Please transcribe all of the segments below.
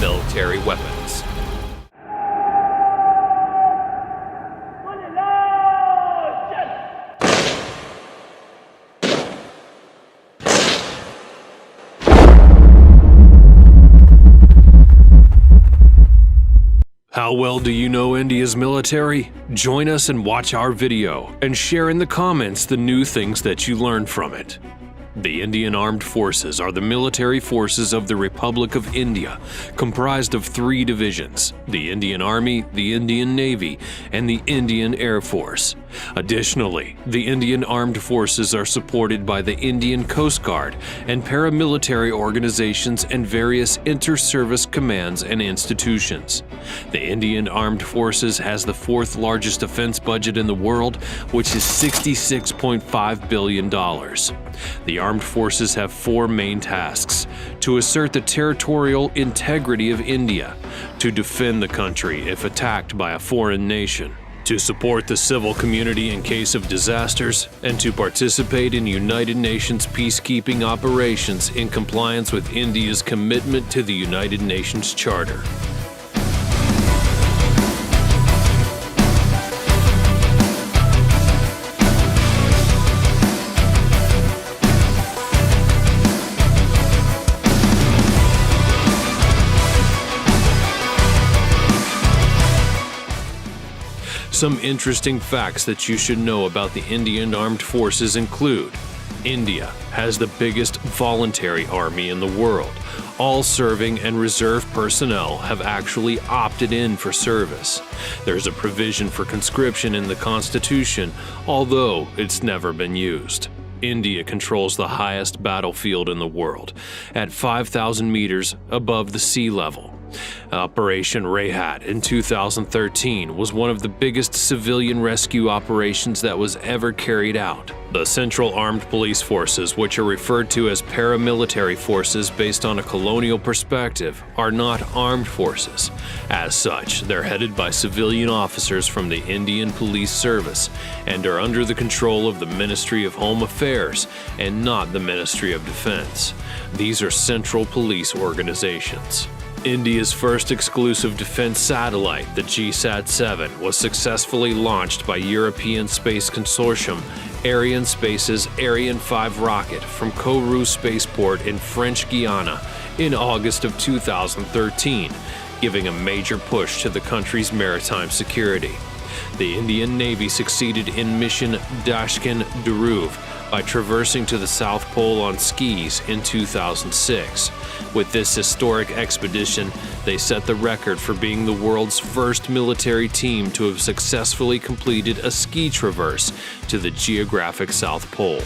military weapons. How well do you know India's military? Join us and watch our video and share in the comments the new things that you learned from it. The Indian Armed Forces are the military forces of the Republic of India, comprised of 3 divisions: the Indian Army, the Indian Navy, and the Indian Air Force. Additionally, the Indian Armed Forces are supported by the Indian Coast Guard and paramilitary organizations and various inter-service commands and institutions. The Indian Armed Forces has the 4th largest defense budget in the world, which is $66.5 billion. The armed forces have 4 main tasks: to assert the territorial integrity of India, to defend the country if attacked by a foreign nation, to support the civil community in case of disasters, and to participate in United Nations peacekeeping operations in compliance with India's commitment to the United Nations Charter. Some interesting facts that you should know about the Indian Armed Forces include: India has the biggest voluntary army in the world. All serving and reserve personnel have actually opted in for service. There's a provision for conscription in the Constitution, although it's never been used. India controls the highest battlefield in the world, at 5,000 meters above the sea level. Operation Rehat in 2013 was one of the biggest civilian rescue operations that was ever carried out. The Central Armed Police Forces, which are referred to as paramilitary forces based on a colonial perspective, are not armed forces. As such, they're headed by civilian officers from the Indian Police Service and are under the control of the Ministry of Home Affairs and not the Ministry of Defense. These are central police organizations. India's first exclusive defense satellite, the GSAT-7, was successfully launched by European Space Consortium Arianespace's Ariane 5 rocket from Kourou spaceport in French Guiana in August of 2013, giving a major push to the country's maritime security. The Indian Navy succeeded in Mission Dashkin Dhruv by traversing to the South Pole on skis in 2006. With this historic expedition, they set the record for being the world's first military team to have successfully completed a ski traverse to the geographic South Pole.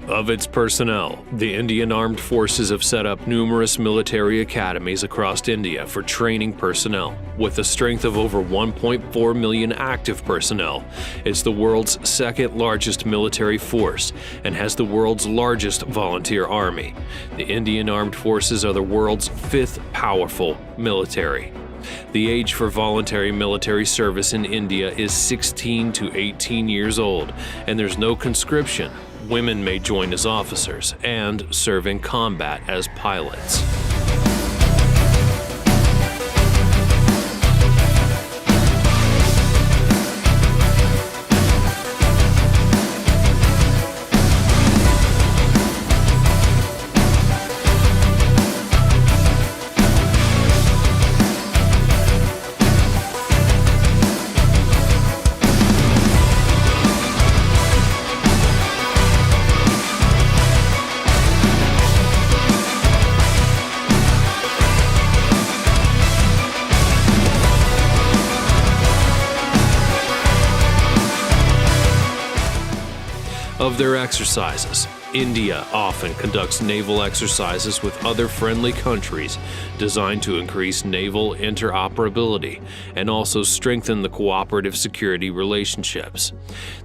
Of its personnel, the Indian Armed Forces have set up numerous military academies across India for training personnel. With a strength of over 1.4 million active personnel, it's the world's 2nd largest military force and has the world's largest volunteer army. The Indian Armed Forces are the world's 5th powerful military. The age for voluntary military service in India is 16 to 18 years old, and there's no conscription. Women may join as officers and serve in combat as pilots. Of their exercises, India often conducts naval exercises with other friendly countries designed to increase naval interoperability and also strengthen the cooperative security relationships.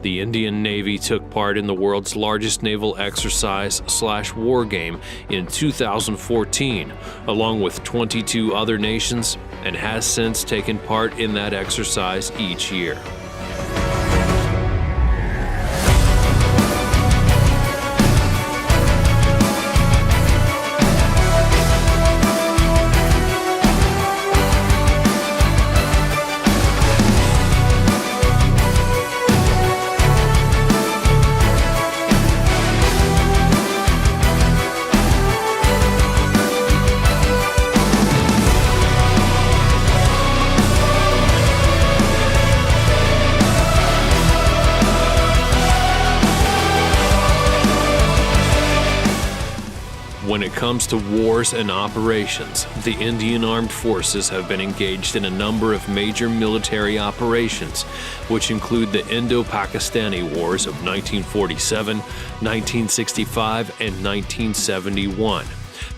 The Indian Navy took part in the world's largest naval exercise/war game in 2014, along with 22 other nations, and has since taken part in that exercise each year. When it comes to wars and operations, the Indian Armed Forces have been engaged in a number of major military operations, which include the Indo-Pakistani Wars of 1947, 1965, and 1971,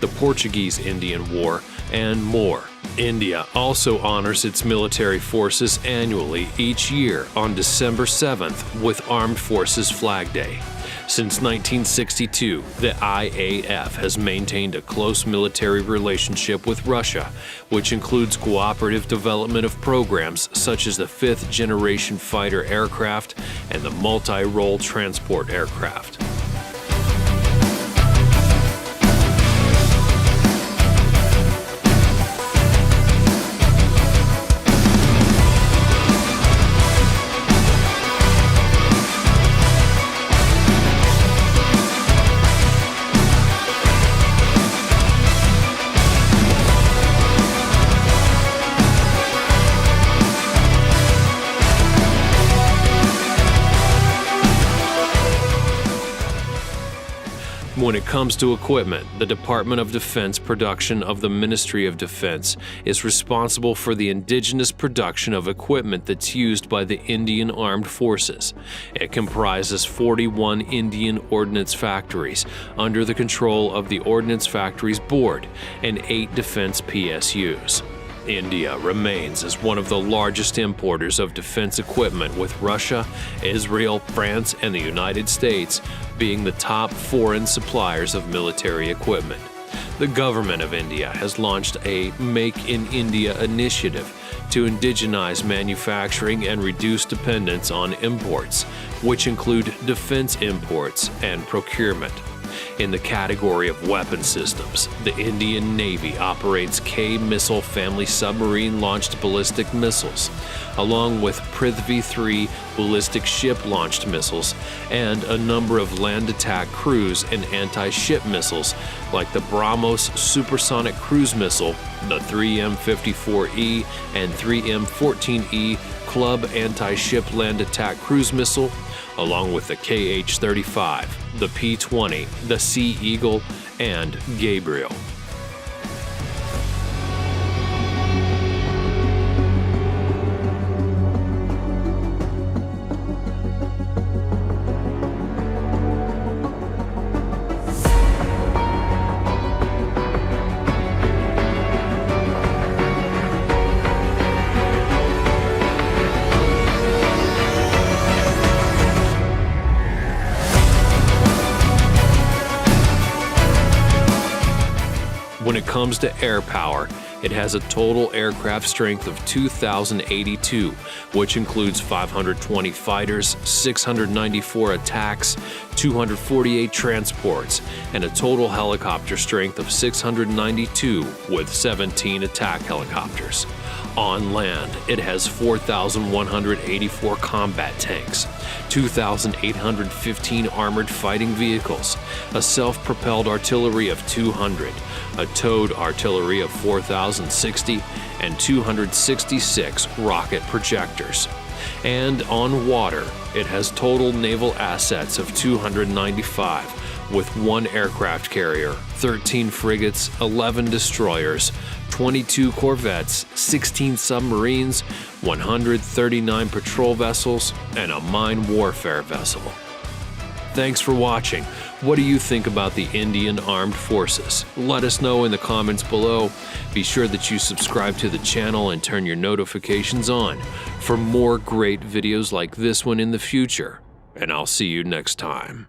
the Portuguese-Indian War, and more. India also honors its military forces annually each year on December 7th with Armed Forces Flag Day. Since 1962, the IAF has maintained a close military relationship with Russia, which includes cooperative development of programs such as the 5th generation fighter aircraft and the multi-role transport aircraft. When it comes to equipment, the Department of Defense production of the Ministry of Defense is responsible for the indigenous production of equipment that's used by the Indian Armed Forces. It comprises 41 Indian Ordnance Factories under the control of the Ordnance Factories Board and 8 defense PSUs. India remains as one of the largest importers of defense equipment, with Russia, Israel, France, and the United States being the top foreign suppliers of military equipment. The government of India has launched a Make in India initiative to indigenize manufacturing and reduce dependence on imports, which include defense imports and procurement. In the category of weapon systems, the Indian Navy operates K-missile family submarine-launched ballistic missiles, along with Prithvi-3 ballistic ship-launched missiles, and a number of land attack cruise and anti-ship missiles like the BrahMos supersonic cruise missile, the 3M54E and 3M14E Club anti-ship land attack cruise missile, along with the KH-35, the P-20, the Sea Eagle, and Gabriel. When it comes to air power, it has a total aircraft strength of 2,082, which includes 520 fighters, 694 attacks, 248 transports, and a total helicopter strength of 692 with 17 attack helicopters. On land, it has 4,184 combat tanks, 2,815 armored fighting vehicles, a self-propelled artillery of 200, a towed artillery of 4,060, and 266 rocket projectors. And on water, it has total naval assets of 295, with 1 aircraft carrier, 13 frigates, 11 destroyers, 22 corvettes, 16 submarines, 139 patrol vessels, and a mine warfare vessel. Thanks for watching. What do you think about the Indian Armed Forces? Let us know in the comments below. Be sure that you subscribe to the channel and turn your notifications on for more great videos like this one in the future. And I'll see you next time.